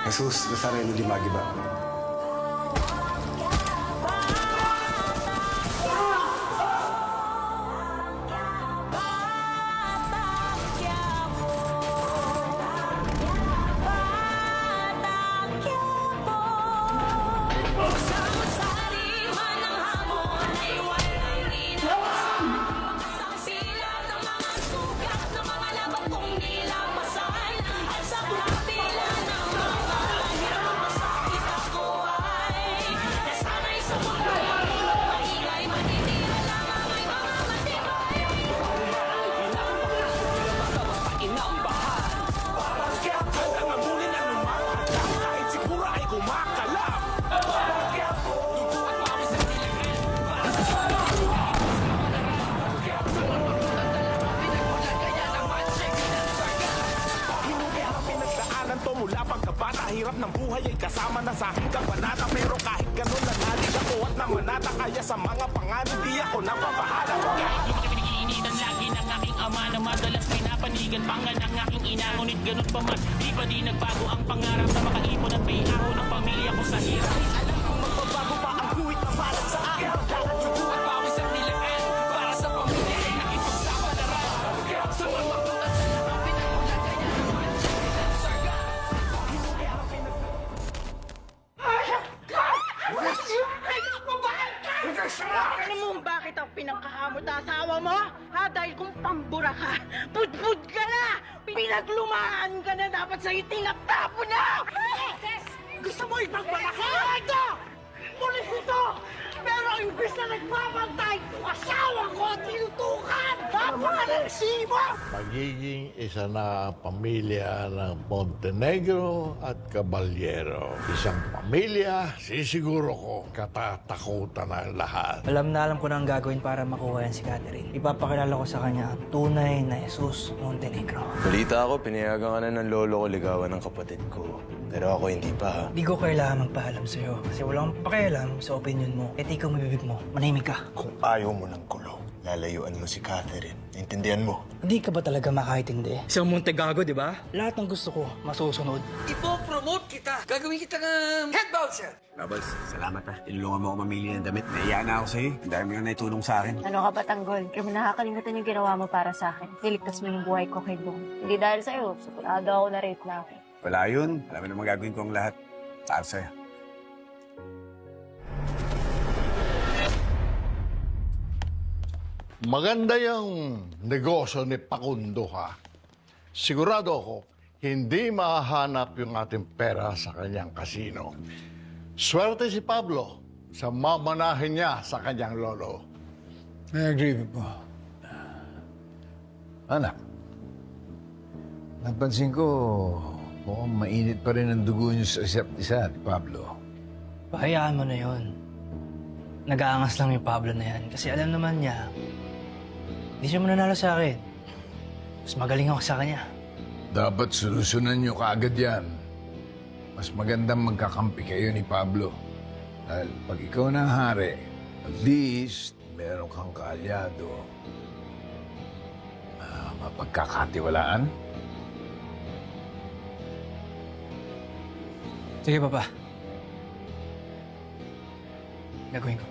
Jesus Nazareno di Magiba. Mula pagkabata, hirap ng buhay ay kasama na sa aking kabanata. Pero kahit ganun nanalig ako at namanata, kaya sa mga panganib di ako napapahala. Kahit di makipag-iinitan lagi ng aking ama na madalas pinapanigan pangan ng aking ina. Ngunit ganun pa man, di ba di nagbago ang pangarap na makaipon at paiaho ng pamilya ko sa hirap. Alam kong magbabago pa ang guhit na balat sa akin. Lahat yung at pawis at nilaan para sa pamilya ay nakipagsama na rin. Sa mga Alam mo bakit ang pinangkahamot na asawa mo? Ha? Dahil kung pambura ka, pudpud ka na! Pinaglumaan ka na, dapat sa'yo tinaptapo na! Gusto mo ipagmalaki? Ito! Pulis ito! Pero imbis na nagpapantay, asawa ko tinutukan! Napakalagsimo! Magiging isa na pamilya ng Montenegro at Caballero. Isang pamilya, sisiguro ko, katatakutan ng lahat. Alam na alam ko na ang gagawin para makuha yan si Catherine. Ipapakilala ko sa kanya ang tunay na Jesus Montenegro. Balita ako, pinayagan ka na ng lolo ko ligawan ng kapatid ko. Pero ako hindi pa, ha? Di ko kailangan magpaalam sa'yo kasi walang pakialam sa opinion mo. At ikaw mabibig mo, manahimik ka. Kung ayaw mo ng kulong, lalayuan mo si Catherine. Intindihan mo? Hindi ka ba talaga makakaintindi? Isang Montegago, di ba? Lahat ng gusto ko, masusunod. Ipo-promote kita. Gagawin kita ng head bouncer. Babals, salamat ha. Tinulungan mo ako mamili ng damit. Nahiya na ako sa'yo. Ang dami nga naitulong sa akin. Ano ka ba, Tanggol? Kaya mo nakakalimutan yung ginawa mo para sa akin. Niligtas mo yung buhay ko kay Bong. Hindi dahil sa'yo, sigurado ako na rape na ako. Wala yun. Alam mo naman gagawin ko ang lahat. Para sa'yo. Maganda yung negosyo ni Pakundo, ha? Sigurado ako, hindi mahahanap yung ating pera sa kanyang kasino. Swerte si Pablo sa mamanahin niya sa kanyang lolo. I agree po. Anak, napansin ko, mukhang mainit pa rin ang dugo niyo sa isa't isa ni Pablo. Bahayaan mo na yon. Nag-aangas lang yung Pablo na yan kasi alam naman niya, hindi siya mananalo sa akin. Mas magaling ako sa kanya. Dapat solusyonan niyo kaagad yan. Mas magandang magkakampi kayo ni Pablo. Dahil pag ikaw na ang hari, at least meron kang kaalyado na mapagkakatiwalaan. Sige, Papa. Gagawin ko.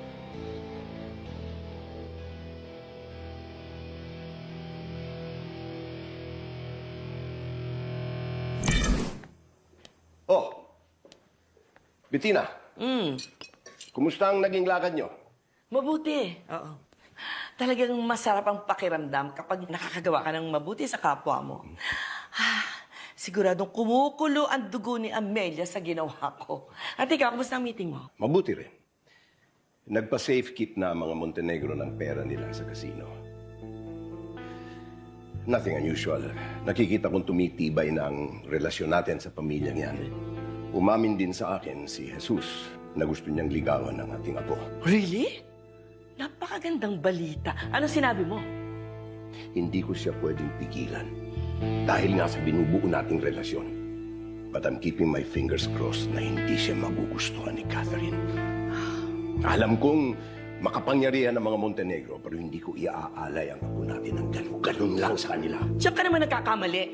Oh, Bettina. Kumusta ang naging lakad nyo? Mabuti. Oo. Talagang masarap ang pakiramdam kapag nakakagawa ka ng mabuti sa kapwa mo. Siguradong kumukulo ang dugo ni Amelia sa ginawa ko. At ikaw, kumusta ang meeting mo? Mabuti rin. Nagpa-safe keep na ang mga Montenegro ng pera nila sa casino. Nothing unusual. Nakikita kong tumitibay na ang relasyon natin sa pamilyang yan. Umamin din sa akin si Jesus na gusto niyang ligawan ng ating apo. Really? Napakagandang balita. Ano sinabi mo? Hindi ko siya pwedeng pigilan dahil nga sa binubuo nating relasyon. But I'm keeping my fingers crossed na hindi siya magugustuhan ni Catherine. Alam kong makapangyarihan ng mga Montenegro pero hindi ko iaalay ang apo natin ng ganun lang sa kanila. Diyan ka naman nagkakamali.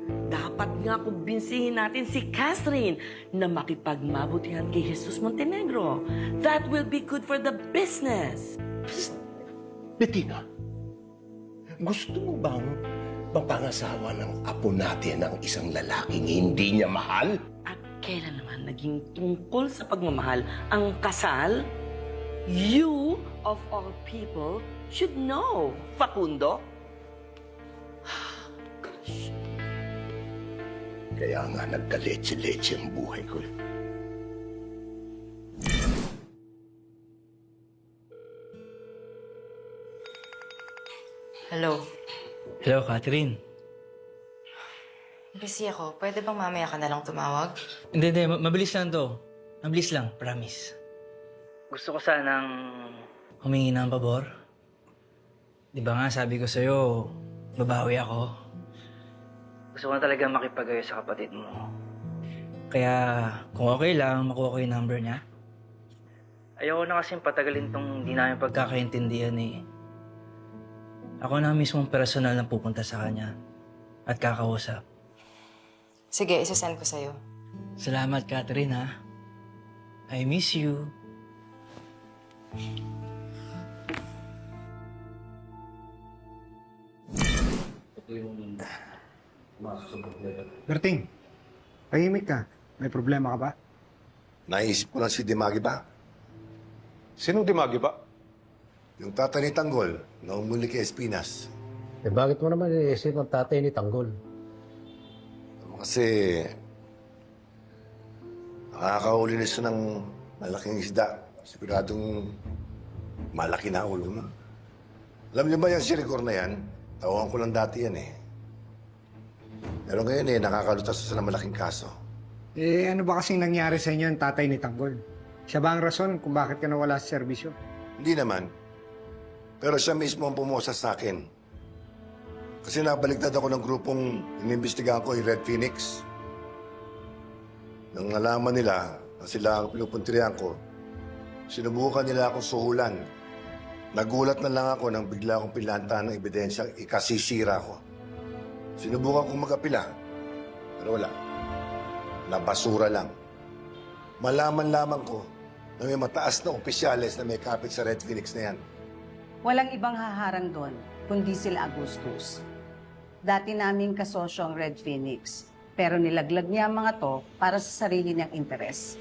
Dapat nga kumbinsihin natin si Catherine na makipagmabutihan kay Jesus Montenegro. That will be good for the business. Bettina, gusto mo bang mapangasawa ng apo natin ang isang lalaking hindi niya mahal? At kailan naman naging tungkol sa pagmamahal ang kasal? You, of all people, should know, Facundo. Kaya nga nagkaletse-letse ang buhay ko. Hello. Hello, Catherine. Busy ako. Pwede bang mamaya ka na lang tumawag? Hindi. Mabilis lang to. Mabilis lang, promise. Gusto ko sanang humingi ng pabor. Di ba nga sabi ko sa'yo, babawi ako. Gusto ko na talaga makipag-ayo sa kapatid mo. Kaya kung okay lang, makuha ko yung number niya. Ayoko na kasing patagalin tong hindi namin pagkakaintindihan eh. Ako na mismong personal na pupunta sa kanya at kakausap. Sige, isasend ko sa'yo. Salamat, Catherine, ha? I miss you. Berting, tahimik ka. May problema ka ba? Naisip ko lang si Dimagi ba? Sinong Dimagi ba? Yung tatay ni Tanggol na umuli kay Espinas. Eh bakit mo naman iniisip ang tatay ni Tanggol? Kasi nakakahuli na siya ng malaking isda. Siguradong malaki na ulo mo. Alam niyo ba yung sirigor na yan? Tawahan ko lang dati yan eh. Pero ngayon eh, nakakalutas siya ng malaking kaso. Eh, ano ba kasing nangyari sa inyo ang tatay ni Tanggol? Siya ba ang rason kung bakit ka nawala sa serbisyo? Hindi naman. Pero siya mismo ang pumusa sa akin. Kasi nabaligtad ako ng grupong inimbestigahan ko, yung Red Phoenix. Nang nalaman nila na sila ang pinupuntiryan ko, sinubukan nila akong suhulan. Nagulat na lang ako nang bigla akong pilantahan ng ebidensya, ikasisira ko. Sinubukan kong magapila, pero wala. Nabasura lang. Malaman lamang ko na may mataas na opisyales na may kapit sa Red Phoenix na yan. Walang ibang haharang doon, kundi sila Agustus. Dati naming kasosyo ang Red Phoenix, pero nilaglag niya ang mga to para sa sarili niyang interes.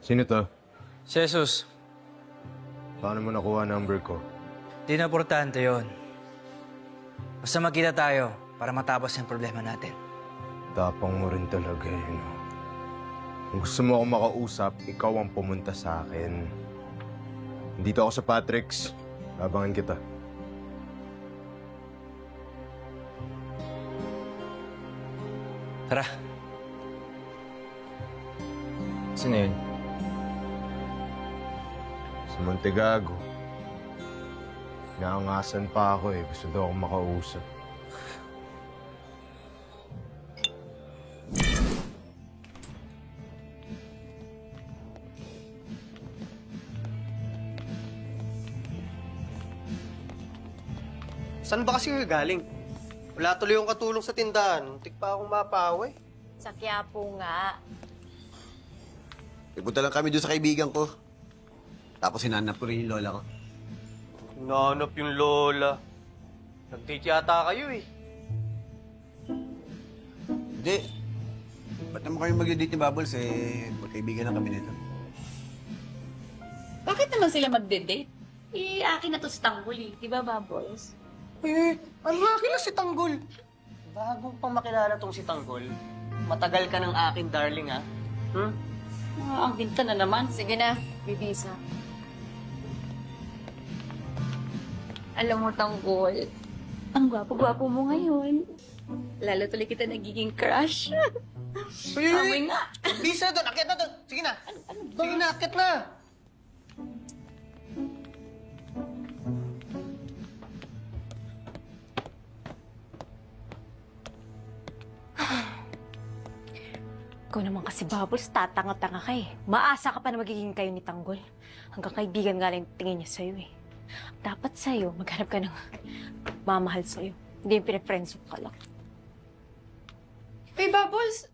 Sino to? Si Jesus, Paano mo nakuha number ko? di na importante yun. Basta magkita tayo para matapos yung problema natin. Tapang mo rin talaga yun. Kung gusto mo ako makausap, ikaw ang pumunta sa akin. Dito ako sa Patrick's. Abangan kita. Tara. Sino yun? Si Montegago. Naangasan pa ako eh. Gusto daw akong makausap. Saan ba kasi kayo galing? Wala tuloy yung katulong sa tindahan. Muntik pa akong mapaway. Sa Quiapo nga. Ipunta lang kami doon sa kaibigan ko. Tapos hinanap ko rin yung lola ko. Nanap yung lola. Nag-date yata kayo eh. Hindi. Ba't naman kayo mag-date ni Bubbles eh? Magkaibigan na kami nito. Bakit naman sila magde-date? Eh, akin na to si Tanggol eh. Di ba, Bubbles? Eh, ang laki na si Tanggol. Bago pang makilala tong si Tanggol. Matagal ka ng akin, darling, ha? Ang ginta na naman. Sige na, bibisa. Alam mo, Tanggol, Ang gwapo-gwapo mo ngayon. Lalo tuloy kita nagiging crush. Amoy nga. Bisa doon, akit na doon. Sige na. Sige na, akit na. Ikaw naman kasi, Bubbles, tatanga-tanga ka eh. Maasa ka pa na magiging kayo ni Tanggol. Hanggang kaibigan nga lang tingin niya sa'yo eh. Dapat sa'yo, maghanap ka ng mamahal sa'yo. Hindi yung pinag-friendzone ka lang. Hey, Bubbles!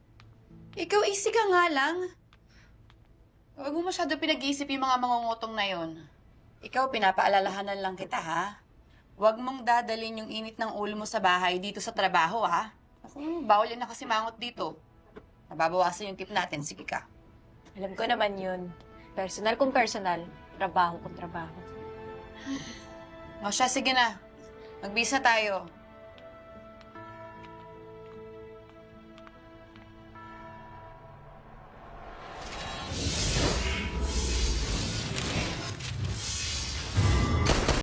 Ikaw, easy ka nga lang. Huwag mo masyado pinag-iisip yung mga mangungutong na yon. Ikaw, pinapaalalahanan lang kita, ha? Huwag mong dadalhin yung init ng ulo mo sa bahay dito sa trabaho, ha? Ako, bawal yan na kasi mangot dito. Nababawasan yung tip natin. Sige ka. Alam ko naman yun. Personal kung personal, trabaho kung trabaho. O siya, sige na. Magbisa tayo.